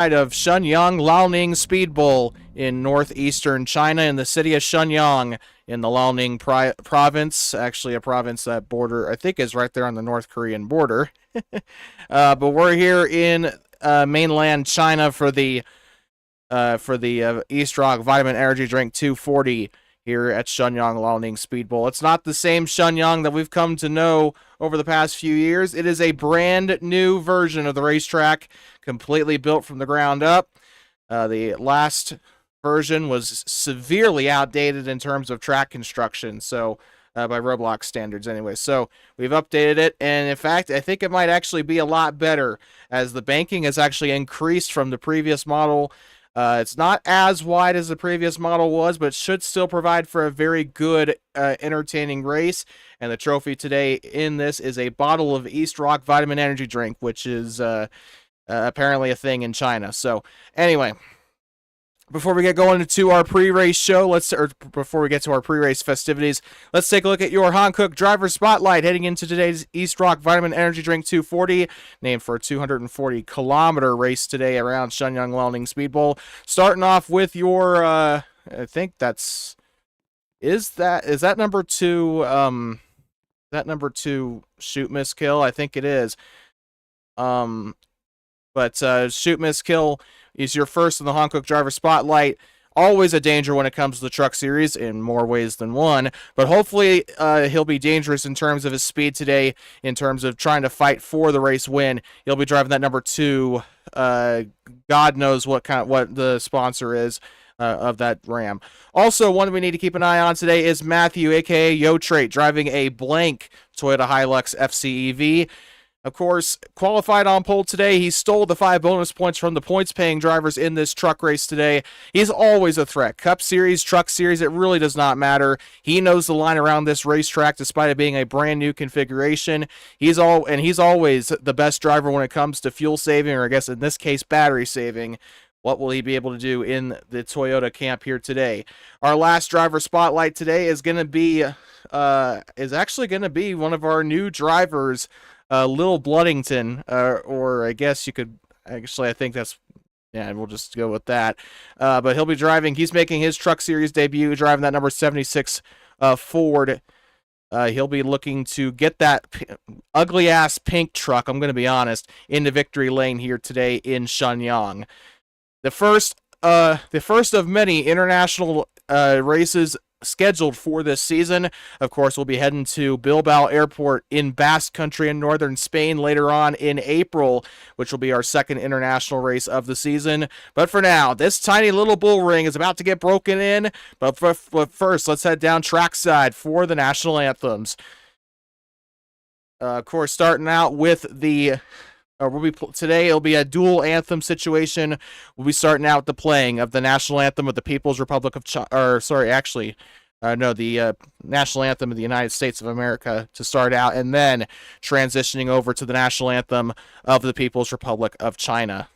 of Shenyang Liaoning Speed Bowl in northeastern China in the city of Shenyang in the Liaoning province. Actually, a province that I think is right there on the North Korean border. But we're here in mainland China for the Eastroc Vitamin Energy Drink 240 here at Shenyang Liaoning Speed Bowl. It's not the same Shenyang that we've come to know over the past few years. It is a brand new version of the racetrack, completely built from the ground up. The last version was severely outdated in terms of track construction, so by ROBLOX standards anyway. So we've updated it, and in fact, I think it might actually be a lot better, as the banking has actually increased from the previous model. It's not as wide as the previous model was, but should still provide for a very good, entertaining race. And the trophy today in this is a bottle of Eastroc Vitamin Energy Drink, which is apparently a thing in China. So anyway, before we get going into our pre-race show, before we get to our pre-race festivities, let's take a look at your Hankook driver spotlight heading into today's Eastroc Vitamin Energy Drink 240, named for a 240-kilometer race today around Shenyang Liaoning Speed Bowl. Starting off with your, I think that's, is that number 2, that number 2 shoot, miss, kill? I think it is. But shoot, miss, kill is your first in the Hankook driver spotlight. Always a danger when it comes to the truck series in more ways than one, but hopefully he'll be dangerous in terms of his speed today, in terms of trying to fight for the race win. He'll be driving that number 2. God knows what the sponsor is of that Ram. Also, one we need to keep an eye on today is Matthew, aka Yo Trait, driving a blank Toyota Hilux FCEV. Of course, qualified on pole today. He stole the 5 bonus points from the points-paying drivers in this truck race today. He's always a threat. Cup Series, Truck Series, it really does not matter. He knows the line around this racetrack despite it being a brand new configuration. He's always the best driver when it comes to fuel saving, or I guess in this case, battery saving. What will he be able to do in the Toyota camp here today? Our last driver spotlight today is going to be actually going to be one of our new drivers, Lil Bloodington, or I guess you could actually, I think that's, yeah, we'll just go with that. But he'll be driving, he's making his Truck Series debut, driving that number 76 Ford. He'll be looking to get that ugly-ass pink truck, I'm going to be honest, into victory lane here today in Shenyang. The first of many international races scheduled for this season. Of course, we'll be heading to Bilbao Airport in Basque Country in northern Spain later on in April, which will be our second international race of the season. But for now, this tiny little bull ring is about to get broken in. But first, let's head down trackside for the national anthems. Of course, starting out with the... today it'll be a dual anthem situation. We'll be starting out the playing of the national anthem of the People's Republic of China, the national anthem of the United States of America to start out, and then transitioning over to the national anthem of the People's Republic of China.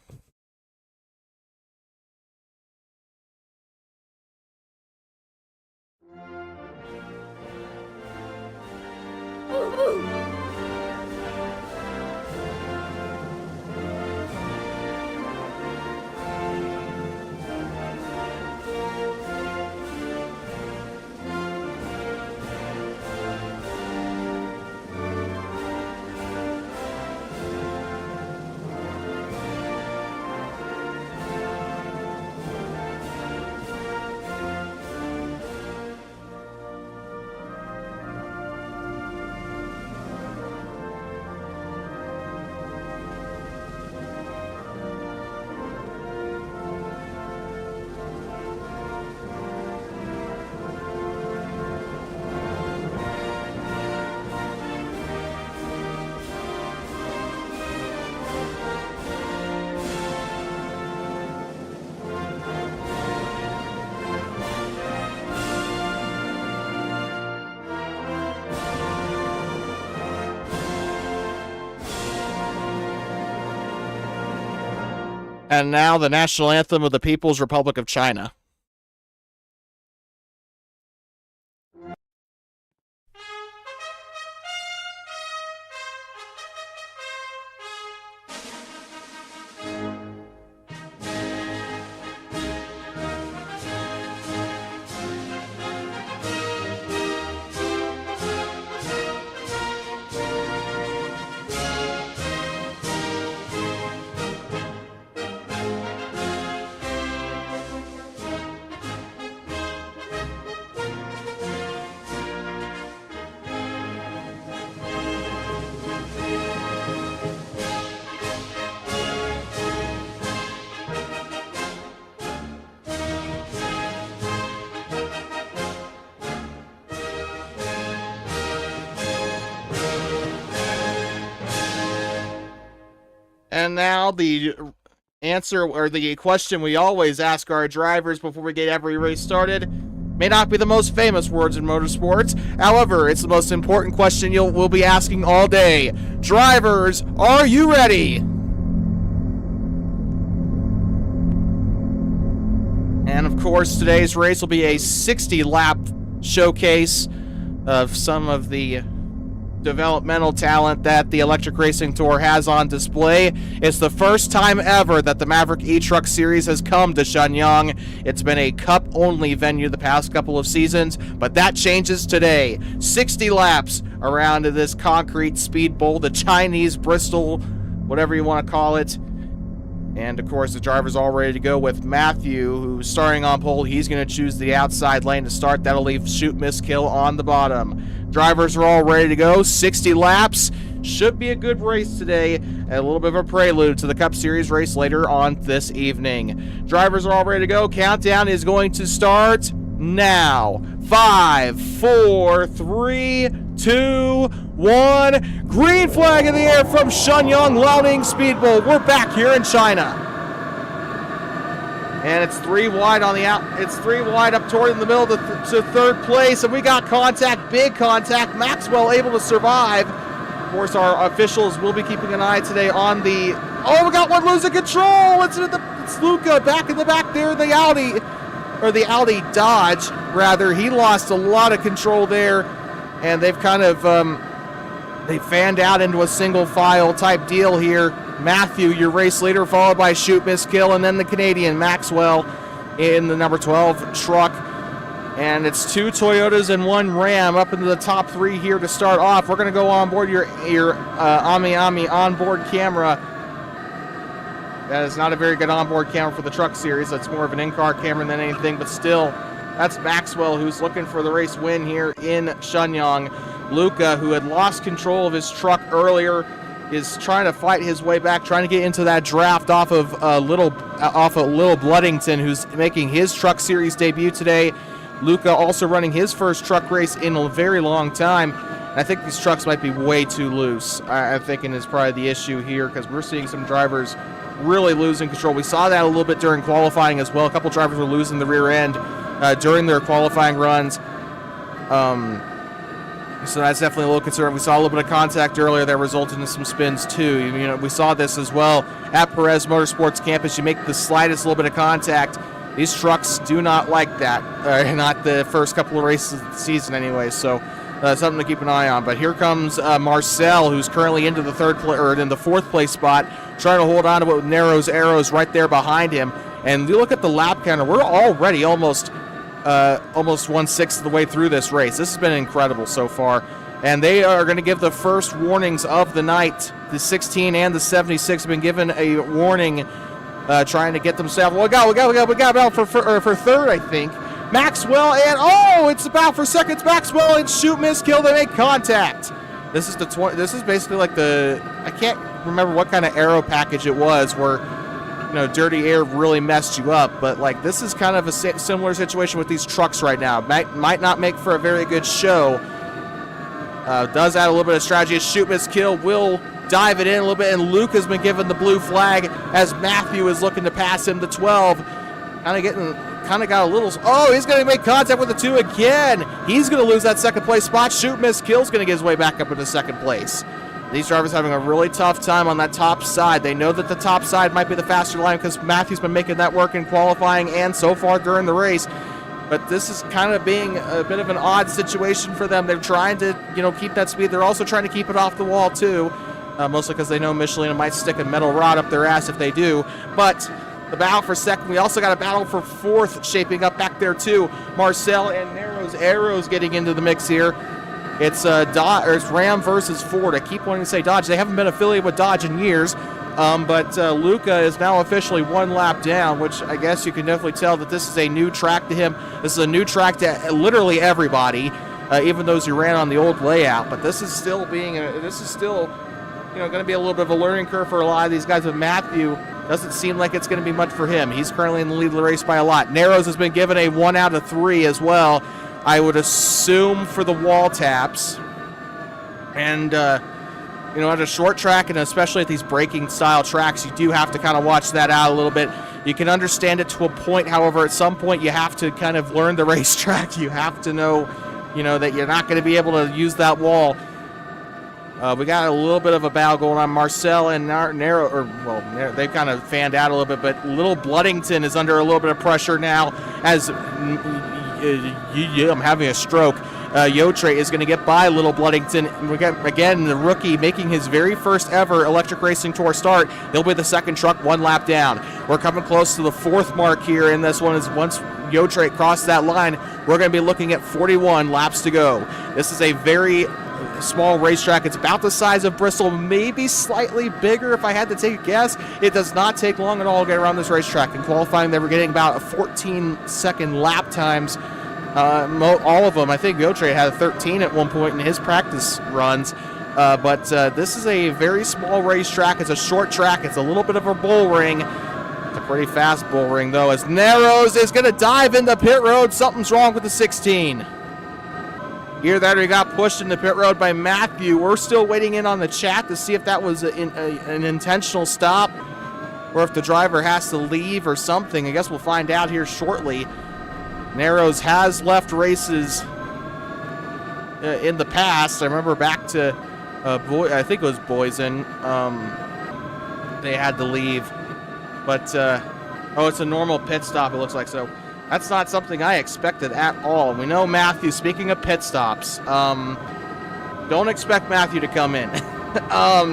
And now the national anthem of the People's Republic of China. And now the answer, or the question we always ask our drivers before we get every race started, may not be the most famous words in motorsports. However, it's the most important question we'll be asking all day. Drivers, are you ready? And of course, today's race will be a 60-lap showcase of some of the developmental talent that the Electric Racing Tour has on display. It's the first time ever that the Maverik E-Truck Series has come to Shenyang. It's been a Cup-only venue the past couple of seasons, but that changes today. 60 laps around this concrete speed bowl, the Chinese Bristol, whatever you want to call it. And, of course, the driver's all ready to go with Matthew, who's starting on pole. He's going to choose the outside lane to start. That'll leave shoot, miss, kill on the bottom. Drivers are all ready to go. 60 laps. Should be a good race today. And a little bit of a prelude to the Cup Series race later on this evening. Drivers are all ready to go. Countdown is going to start now. 5, 4, 3, 2, 1. Green flag in the air from Shenyang Liaoning Speed Bowl. We're back here in China. And it's 3 wide on the out. It's 3 wide up toward in the middle to third place. And we got contact, big contact. Maxwell able to survive. Of course, our officials will be keeping an eye today on the... Oh, we got one losing control. It's Luca back in the back there. The Audi, or the Audi Dodge, rather. He lost a lot of control there. And they've kind of... they fanned out into a single file type deal here. Matthew, your race leader, followed by shoot, miss, kill, and then the Canadian Maxwell in the number 12 truck. And it's 2 Toyotas and 1 Ram up into the top 3 here to start off. We're going to go on board your Ami onboard camera. That is not a very good onboard camera for the truck series. That's more of an in-car camera than anything, but still, that's Maxwell, who's looking for the race win here in Shenyang. Luca, who had lost control of his truck earlier, is trying to fight his way back, trying to get into that draft off of Little Bloodington, who's making his truck series debut today. Luca also running his first truck race in a very long time. I think these trucks might be way too loose. I'm thinking is probably the issue here, because we're seeing some drivers really losing control. We saw that a little bit during qualifying as well. A couple drivers were losing the rear end during their qualifying runs. So that's definitely a little concern. We saw a little bit of contact earlier that resulted in some spins too. You know, we saw this as well at Perez Motorsports Campus. You make the slightest little bit of contact, these trucks do not like that. Not the first couple of races of the season anyway. So something to keep an eye on. But here comes Marcel, who's currently into the in the 4th place spot, trying to hold on to it with Narrow's arrows right there behind him. And you look at the lap counter, we're already almost 1/6 of the way through this race. This has been incredible so far. And they are going to give the first warnings of the night. The 16 and the 76 have been given a warning, trying to get themselves. We got about for third, I think. Maxwell, and it's about for seconds. Maxwell and shoot, miss, kill. They make contact. This is this is basically like I can't remember what kind of aero package it was where, dirty air really messed you up, but like this is kind of a similar situation with these trucks right now. Might not make for a very good show. Does add a little bit of strategy. Shoot, miss, kill will dive it in a little bit, and Luke has been given the blue flag as Matthew is looking to pass him to 12. Kind of got a little. Oh, he's going to make contact with the 2 again. He's going to lose that 2nd place spot. Shoot, miss, kill's going to get his way back up into 2nd place. These drivers having a really tough time on that top side. They know that the top side might be the faster line because Matthew's been making that work in qualifying and so far during the race. But this is kind of being a bit of an odd situation for them. They're trying to, keep that speed. They're also trying to keep it off the wall too, mostly because they know Michelin might stick a metal rod up their ass if they do. But the battle for 2nd, we also got a battle for 4th shaping up back there too. Marcel and Narrow's arrows getting into the mix here. It's it's Ram versus Ford. I keep wanting to say Dodge. They haven't been affiliated with Dodge in years, but Luca is now officially 1 lap down, which I guess you can definitely tell that this is a new track to him. This is a new track to literally everybody, even those who ran on the old layout. But this is still going to be a little bit of a learning curve for a lot of these guys. But Matthew doesn't seem like it's going to be much for him. He's currently in the lead of the race by a lot. Narrows has been given a 1 out of 3 as well. I would assume for the wall taps. And You know, at a short track, and especially at these braking style tracks, you do have to kind of watch that out a little bit. You can understand it to a point. However, at some point, you have to kind of learn the racetrack. You have to know, you know, that you're not going to be able to use that wall. We got a little bit of a battle going on. Marcel and they've kind of fanned out a little bit, but Little Bloodington is under a little bit of pressure now as I'm having a stroke. Yotre is going to get by Little Bloodington. We got, again, the rookie making his very first ever Electric Racing Tour start. He'll be the second truck, 1 lap down. We're coming close to the 4th mark here, and this one is once Yotre crossed that line, we're going to be looking at 41 laps to go. This is a very small racetrack. It's about the size of Bristol, maybe slightly bigger if I had to take a guess. It does not take long at all to get around this racetrack. In qualifying, they were getting about 14-second lap times. All of them. I think Yotre had 13 at one point in his practice runs. But this is a very small racetrack. It's a short track. It's a little bit of a bull ring. It's a pretty fast bull ring, though, as Narrows is going to dive into pit road. Something's wrong with the 16. Here that he got pushed into pit road by Matthew. We're still waiting in on the chat to see if that was an intentional stop or if the driver has to leave or something. I guess we'll find out here shortly. Narrows has left races in the past. I remember back to, I think it was Boysen. They had to leave. But, oh, it's a normal pit stop, it looks like. So that's not something I expected at all. We know Matthew, speaking of pit stops, don't expect Matthew to come in.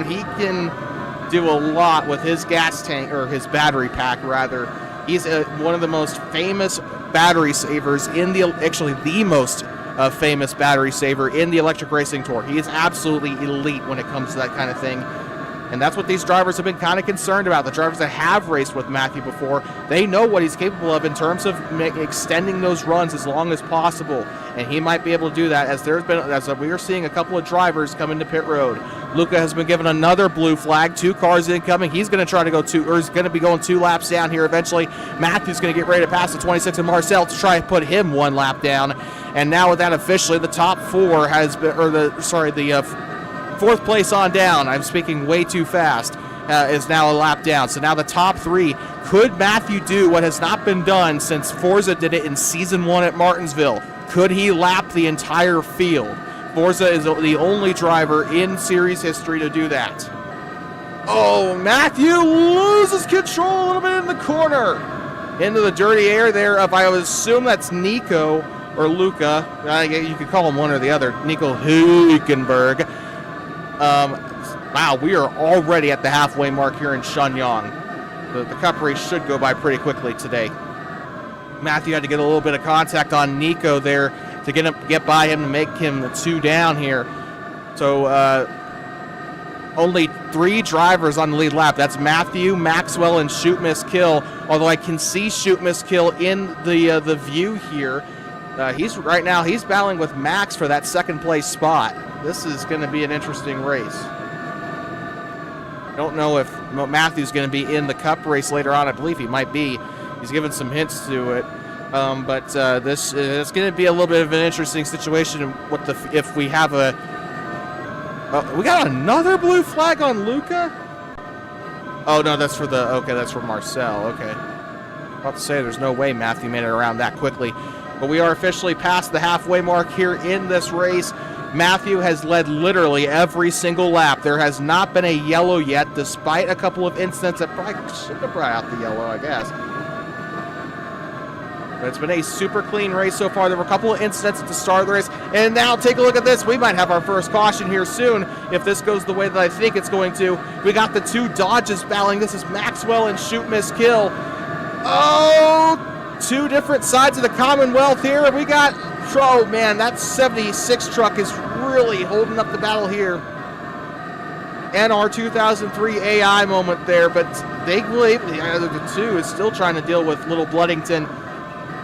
He can do a lot with his gas tank, or his battery pack, rather. He's one of the most famous battery savers in the, actually the most famous battery saver in the Electric Racing Tour. He is absolutely elite when it comes to that kind of thing. And that's what these drivers have been kind of concerned about. The drivers that have raced with Matthew before, they know what he's capable of in terms of extending those runs as long as possible. And he might be able to do that, as we are seeing a couple of drivers come into pit road. Luca has been given another blue flag, 2 cars incoming. He's going to try to go he's going to be going 2 laps down here eventually. Matthew's going to get ready to pass the 26 and Marcel to try and put him 1 lap down. And now with that officially, the top 4 has been, the 4th place on down, I'm speaking way too fast, is now a lap down. So now the top 3, could Matthew do what has not been done since Forza did it in Season 1 at Martinsville? Could he lap the entire field? Forza is the only driver in series history to do that. Oh, Matthew loses control a little bit in the corner. Into the dirty air there of, I would assume that's Nico or Luca. You could call him one or the other. Nico Hülkenberg. Wow, we are already at the halfway mark here in Shenyang. The cup race should go by pretty quickly today. Matthew had to get a little bit of contact on Nico there to get by him to make him the 2 down here. So only 3 drivers on the lead lap. That's Matthew, Maxwell, and Shoot Miss Kill. Although I can see Shoot Miss Kill in the view here. He's battling with Max for that 2nd place spot. This is going to be an interesting race. Don't know if Matthew's going to be in the cup race later on. I believe he might be. He's given some hints to it. But this is going to be a little bit of an interesting situation. If we have a... we got another blue flag on Luca? Oh, no, that's for that's for Marcel. Okay. About to say, there's no way Matthew made it around that quickly. But we are officially past the halfway mark here in this race. Matthew has led literally every single lap. There has not been a yellow yet, despite a couple of incidents that probably should have brought out the yellow, I guess. But it's been a super clean race so far. There were a couple of incidents at the start of the race. And now take a look at this. We might have our first caution here soon if this goes the way that I think it's going to. We got the 2 Dodges battling. This is Maxwell and Shoot Miss Kill. Oh, 2 different sides of the Commonwealth here. We got... Oh, man, that 76 truck is really holding up the battle here. NR 2003 AI moment there, but the 2 is still trying to deal with Little Bloodington.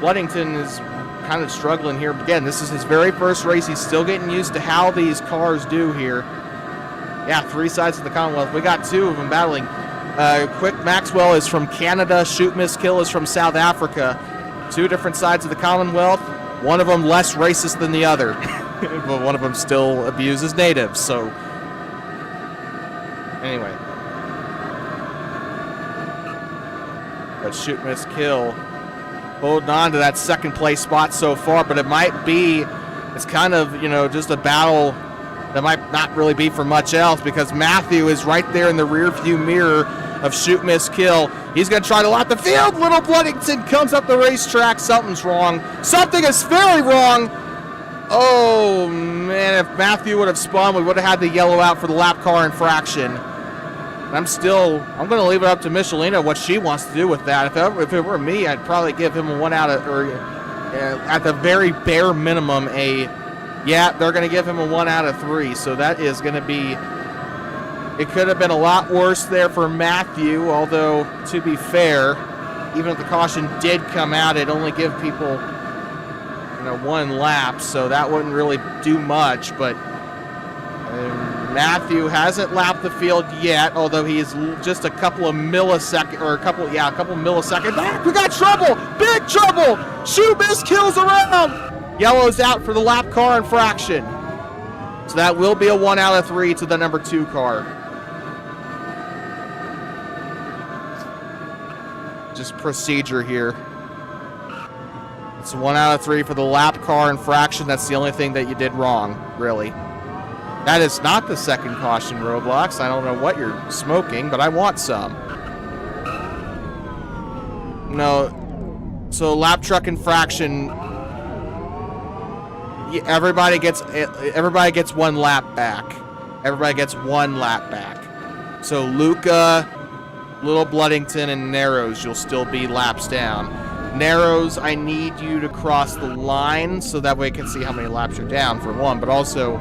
Bloodington is kind of struggling here. Again, this is his very first race. He's still getting used to how these cars do here. Yeah, 3 sides of the Commonwealth. We got 2 of them battling. Quick Maxwell is from Canada. Shoot Miss Kill is from South Africa. 2 different sides of the Commonwealth. One of them less racist than the other, but one of them still abuses natives. So Anyway. But shoot, miss, kill. Holding on to that second place spot so far, but it might be, it's kind of, you know, just a battle that might not really be for much else, because Matthew is right there in the rear view mirror of shoot, miss, kill. He's going to try to lap the field. Little Bloodington comes up the racetrack. Something's wrong. Something is very wrong. Oh, man, if Matthew would have spun, we would have had the yellow out for the lap car infraction. I'm going to leave it up to Michelina what she wants to do with that. If it were me, I'd probably give him a 1 out of, or at the very bare minimum, they're going to give him a 1 out of 3. So that is going to be, it could have been a lot worse there for Matthew, although, to be fair, even if the caution did come out, it'd only give people, you know, 1 lap, so that wouldn't really do much, but Matthew hasn't lapped the field yet, although he's just a couple of milliseconds, or a couple milliseconds back. We got trouble! Big trouble! Shoot, miss, kills around! Yellow's out for the lap car infraction. So that will be a 1 out of 3 to the number 2 car. Just procedure here. It's a 1 out of 3 for the lap car infraction. That's the only thing that you did wrong, really. That is not the second caution, Roblox. I don't know what you're smoking, but I want some. No. So lap truck infraction. Everybody gets 1 lap back. Everybody gets 1 lap back. So Luca, Little Bloodington, and Narrows, you'll still be laps down. Narrows, I need you to cross the line so that way I can see how many laps you're down, for one, but also...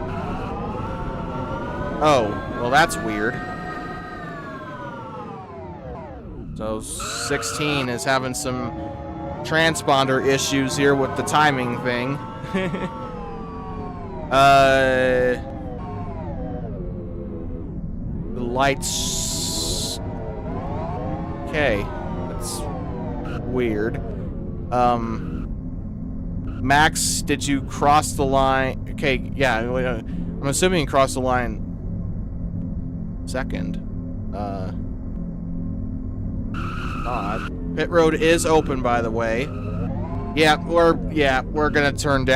Oh, well, that's weird. So 16 is having some transponder issues here with the timing thing. The lights... Okay, that's weird. Max, did you cross the line? Okay, yeah, I'm assuming you crossed the line second. Odd. Pit road is open, by the way. Yeah, we're gonna turn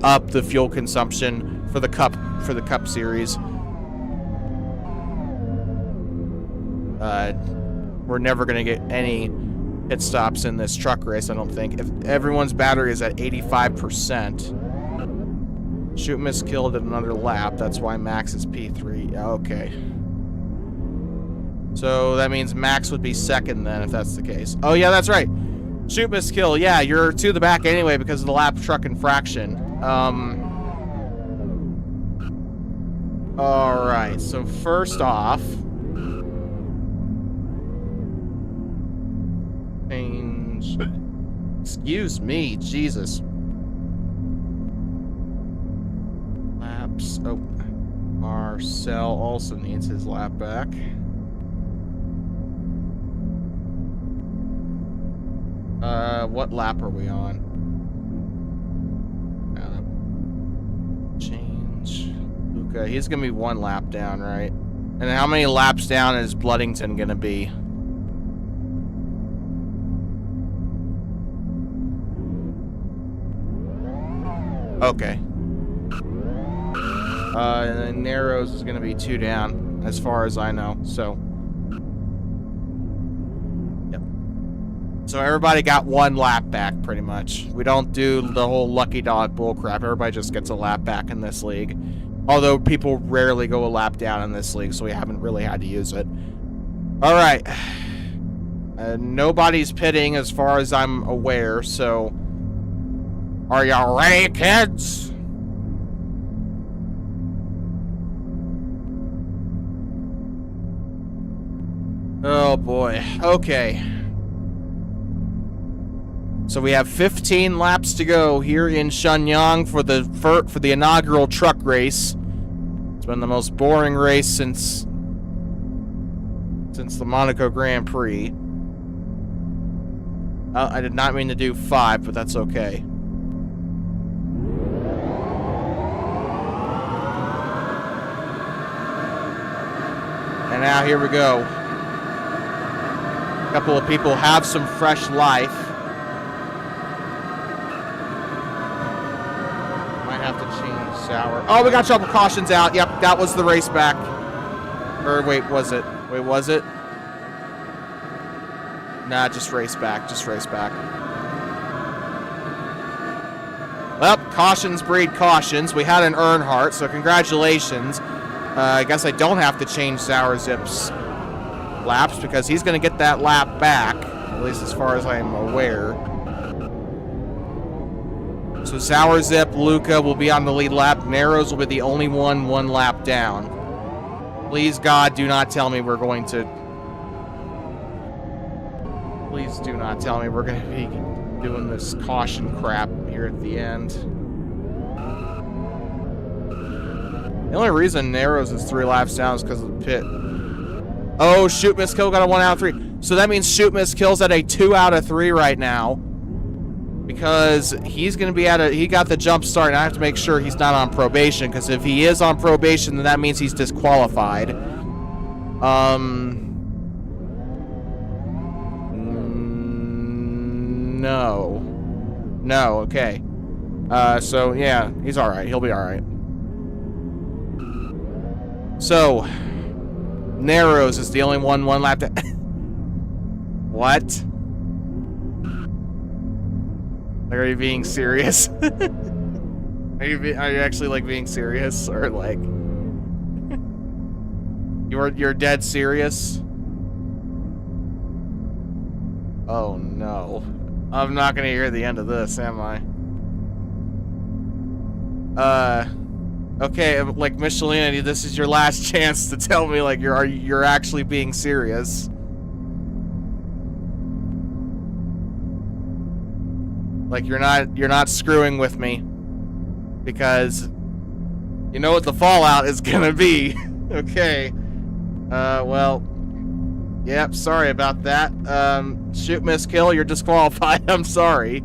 up the fuel consumption for the cup series. We're never gonna get any pit stops in this truck race, I don't think. If everyone's battery is at 85%. Shoot, miss, killed at another lap. That's why Max is P3. Okay. So that means Max would be second then, if that's the case. Oh yeah, that's right. Shoot, miss, kill. Yeah, you're to the back anyway because of the lap truck infraction. Alright, so first off... Change... Excuse me, Jesus. Laps... Oh. Marcel also needs his lap back. What lap are we on? Change. Luca, he's gonna be 1 lap down, right? And how many laps down is Bloodington gonna be? Okay. And then Narrows is gonna be 2 down, as far as I know, so. So everybody got 1 lap back, pretty much. We don't do the whole lucky dog bullcrap. Everybody just gets a lap back in this league. Although people rarely go a lap down in this league, so we haven't really had to use it. Alright. Nobody's pitting as far as I'm aware, so... Are y'all ready, kids? Oh boy. Okay. So we have 15 laps to go here in Shenyang for the inaugural truck race. It's been the most boring race since the Monaco Grand Prix. I did not mean to do 5, but that's okay. And now here we go. A couple of people have some fresh life. Might have to change sour. Oh, we got trouble cautions out. Yep, that was the race back. Or wait, was it? Wait, was it? Nah, just race back. Just race back. Well, cautions breed cautions. We had an Earnhardt, so congratulations. I guess I don't have to change Sour Zip's laps because he's going to get that lap back, at least as far as I am aware. So Sour Zip, Luca will be on the lead lap. Narrows will be the only one lap down. Please, God, do not tell me we're going to... Please do not tell me we're going to be doing this caution crap here at the end. The only reason Narrows is 3 laps down is because of the pit. Oh, Shoot, Miss Kill got a 1 out of 3. So that means Shoot, Miss Kill's at a 2 out of 3 right now. Because he's going to be at a... He got the jump start, and I have to make sure he's not on probation. Because if he is on probation, then that means he's disqualified. No. No, okay. So, yeah, he's alright. He'll be alright. So, Narrows is the only one lap to... What? Like, are you being serious? Are you actually, like, being serious? Or, like... You're dead serious? Oh, no. I'm not gonna hear the end of this, am I? Okay, like, Michelina, this is your last chance to tell me, like, you're actually being serious. Like, you're not screwing with me. Because you know what the fallout is gonna be. Okay. Well, yep, sorry about that. Shoot, Miss Kill, you're disqualified. I'm sorry.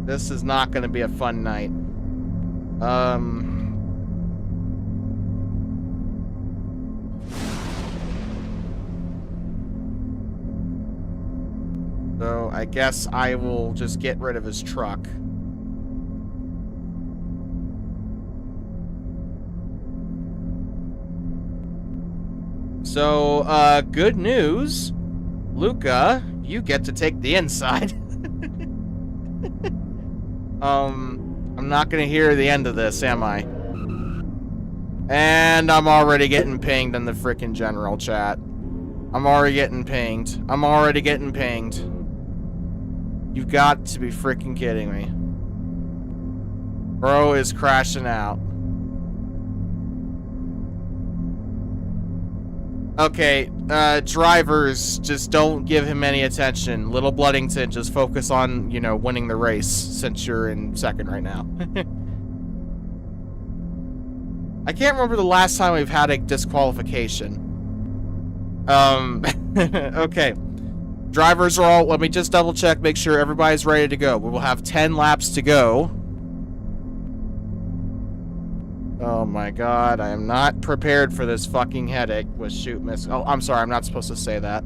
This is not gonna be a fun night. So I guess I will just get rid of his truck. So, good news. Luca, you get to take the inside. I'm not gonna hear the end of this, am I? And I'm already getting pinged in the frickin' general chat. I'm already getting pinged. I'm already getting pinged. You've got to be frickin' kidding me. Bro is crashing out. Okay, drivers, just don't give him any attention. Little Bloodington, just focus on, you know, winning the race, since you're in second right now. I can't remember the last time we've had a disqualification. Okay. Drivers are all, let me just double check, make sure everybody's ready to go. We will have 10 laps to go. Oh my god, I am not prepared for this fucking headache with Shoot, Miss... Oh, I'm sorry, I'm not supposed to say that.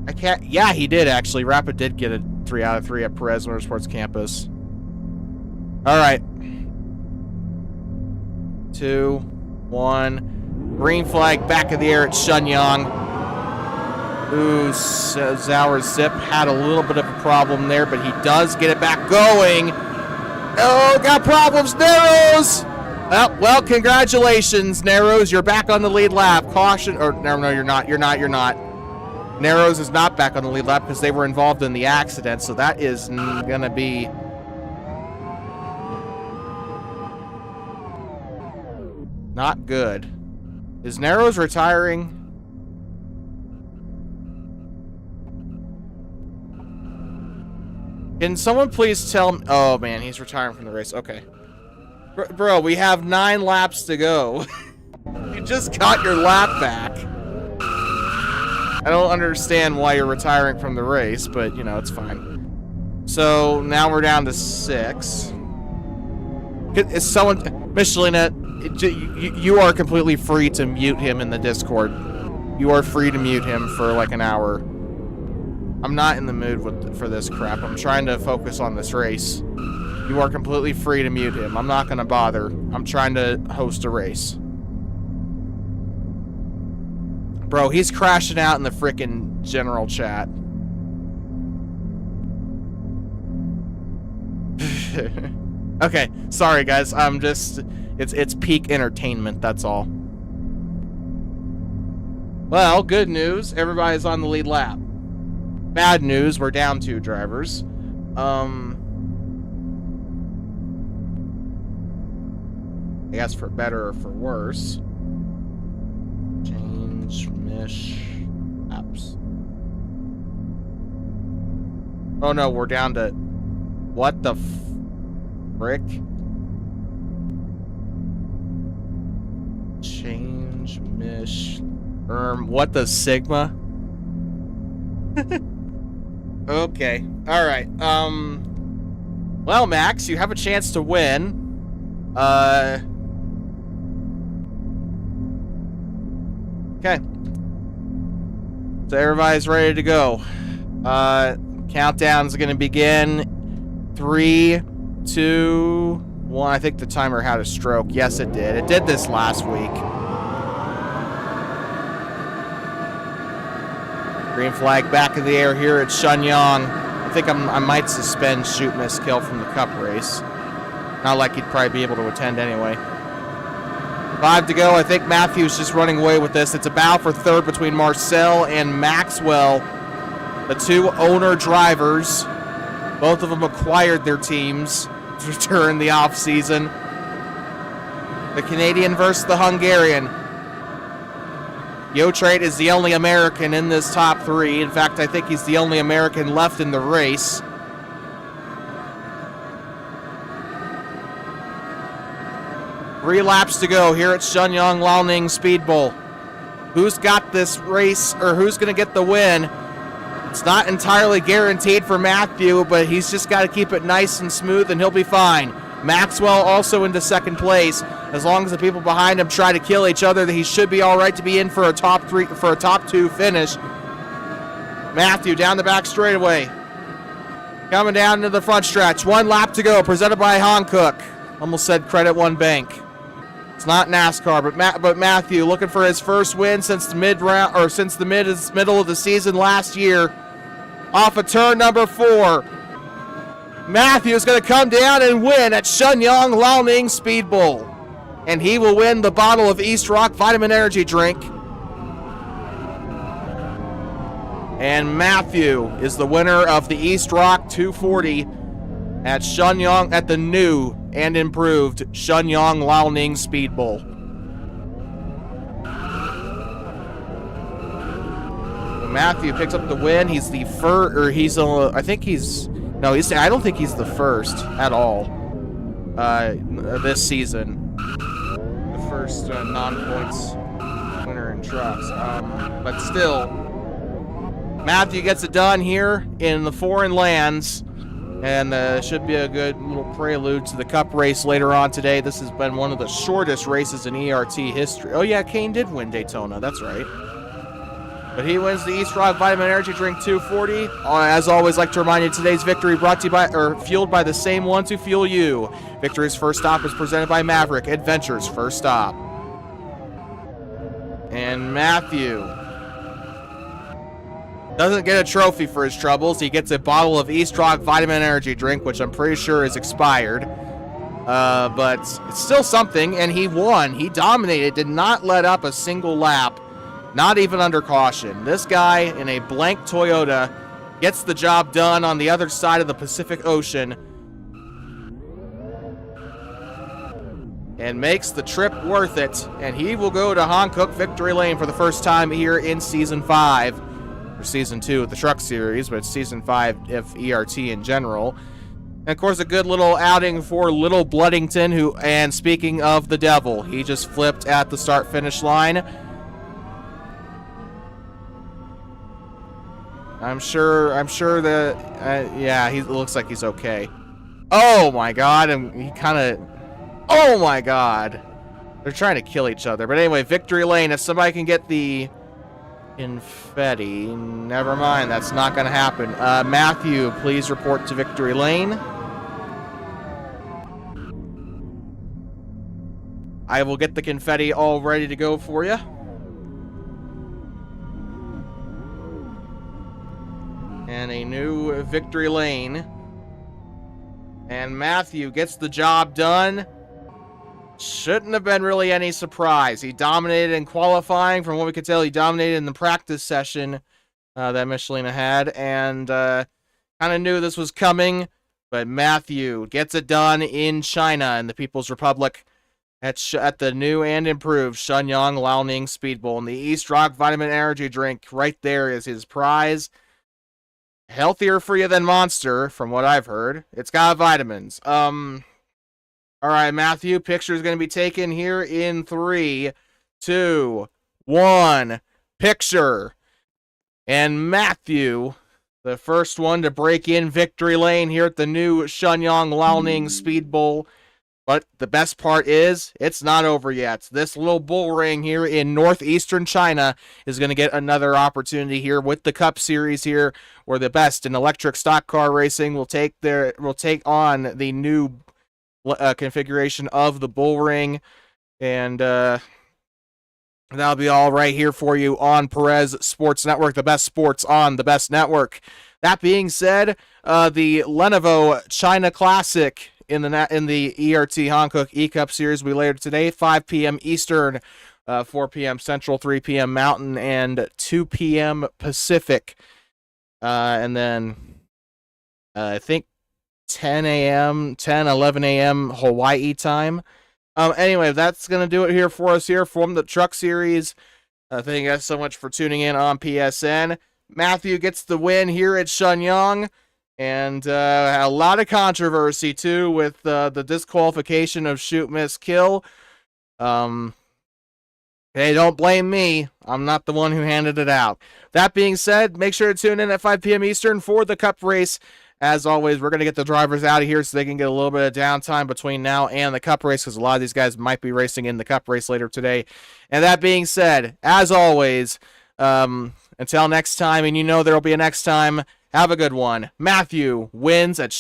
I can't... Yeah, he did, actually. Rapid did get a 3 out of 3 at Perez Motorsports Campus. Alright. 2, 1. Green flag, back of the air at Shenyang. Ooh, Sour Zip had a little bit of a problem there, but he does get it back going. Oh, got problems, Narrows! Well, congratulations, Narrows. You're back on the lead lap. Caution, or no, you're not. You're not. Narrows is not back on the lead lap because they were involved in the accident, so that is gonna be... not good. Is Narrows retiring? Can someone please tell me... Oh, man, he's retiring from the race. Okay. Bro, we have 9 laps to go. You just got your lap back. I don't understand why you're retiring from the race, but, you know, it's fine. So, now we're down to 6. Is someone... Michelinette, you are completely free to mute him in the Discord. You are free to mute him for like an hour. I'm not in the mood for this crap. I'm trying to focus on this race. You are completely free to mute him. I'm not going to bother. I'm trying to host a race. Bro, he's crashing out in the frickin' general chat. Okay, sorry guys. I'm just... It's peak entertainment, that's all. Well, good news. Everybody's on the lead lap. Bad news, we're down 2 drivers. I guess for better or for worse. Change Mish apps. Oh no, we're down to... What the frick? Change Mish... what the Sigma? Okay. Alright. Well, Max, you have a chance to win. Okay. So everybody's ready to go. Countdown's gonna begin. 3, 2, 1. I think the timer had a stroke. Yes, it did. It did this last week. Green flag back in the air here at Shenyang. I think I might suspend shoot, miss, kill from the cup race. Not like he'd probably be able to attend anyway. 5 to go. I think Matthew's just running away with this. It's a battle for third between Marcel and Maxwell, the 2 owner drivers. Both of them acquired their teams during the off season. The Canadian versus the Hungarian. Yotrate is the only American in this top 3. In fact, I think he's the only American left in the race. Three laps to go here at Shenyang Liaoning Speed Bowl. Who's got this race, or who's going to get the win? It's not entirely guaranteed for Matthew, but he's just got to keep it nice and smooth, and he'll be fine. Maxwell also into second place. As long as the people behind him try to kill each other, he should be all right to be in for a top 2 finish. Matthew down the back straightaway, coming down to the front stretch. 1 lap to go. Presented by Hankook. Almost said Credit One Bank. It's not NASCAR, but Matthew looking for his first win since the middle of the season last year. Off of turn number 4. Matthew is going to come down and win at Shenyang Liaoning Speed Bowl. And he will win the bottle of Eastroc Vitamin Energy Drink. And Matthew is the winner of the Eastroc 240 at Shenyang, at the new and improved Shenyang Liaoning Speed Bowl. So Matthew picks up the win. He's the first, or he's I think he's, no, he's, I don't think he's the first at all this season. The first non-points winner in trucks. But still, Matthew gets it done here in the foreign lands, and should be a good little prelude to the cup race later on today. This has been one of the shortest races in ERT history. Oh yeah, Kane did win Daytona, that's right. But he wins the Eastroc Vitamin Energy Drink 240. As always, like to remind you, today's victory brought to you by, or fueled by the same ones who fuel you. Victory's first stop is presented by Maverik, Adventure's first stop. And Matthew doesn't get a trophy for his troubles. He gets a bottle of Eastroc Vitamin Energy Drink, which I'm pretty sure is expired. But it's still something, and he won. He dominated, did not let up a single lap. Not even under caution. This guy in a blank Toyota gets the job done on the other side of the Pacific Ocean and makes the trip worth it. And he will go to Hankook Victory Lane for the first time here in Season 5. Or Season 2 of the Truck Series, but it's Season 5 of ERT in general. And of course, a good little outing for Little Bloodington, who, and speaking of the devil, he just flipped at the start-finish line. I'm sure that, yeah, he looks like he's okay. Oh my god, and he kind of, Oh my god. They're trying to kill each other. But anyway, victory lane. If somebody can get the confetti, never mind. That's not going to happen. Matthew, please report to victory lane. I will get the confetti all ready to go for you. And a new victory lane. And Matthew gets the job done. Shouldn't have been really any surprise. He dominated in qualifying. From what we could tell, he dominated in the practice session that Michelina had. And kind of knew this was coming. But Matthew gets it done in China, in the People's Republic, at the new and improved Shenyang Liaoning Speed Bowl. And the Eastroc Vitamin Energy Drink right there is his prize. Healthier for you than Monster, from what I've heard. It's got vitamins. All right, Matthew, picture is going to be taken here in 3, 2, 1. Picture. And Matthew, the first one to break in victory lane here at the new Shenyang Liaoning Speed Bowl. But the best part is, it's not over yet. This little bull ring here in northeastern China is going to get another opportunity here with the Cup Series here, where the best in electric stock car racing will take on the new configuration of the bull ring. And that'll be all right here for you on Perez Sports Network, the best sports on the best network. That being said, the Lenovo China Classic in the ERT Hankook E-Cup Series will be later today, 5 p.m. Eastern, 4 p.m. Central, 3 p.m. Mountain, and 2 p.m. Pacific. And then I think 11 a.m. Hawaii time. Anyway, that's going to do it here for us here from the Truck Series. Thank you guys so much for tuning in on PSN. Matthew gets the win here at Shenyang. And a lot of controversy, too, with the disqualification of shoot, miss, kill. Hey, don't blame me. I'm not the one who handed it out. That being said, make sure to tune in at 5 p.m. Eastern for the Cup race. As always, we're going to get the drivers out of here so they can get a little bit of downtime between now and the Cup race, because a lot of these guys might be racing in the Cup race later today. And that being said, as always, until next time, and you know there will be a next time, have a good one. Matthew wins at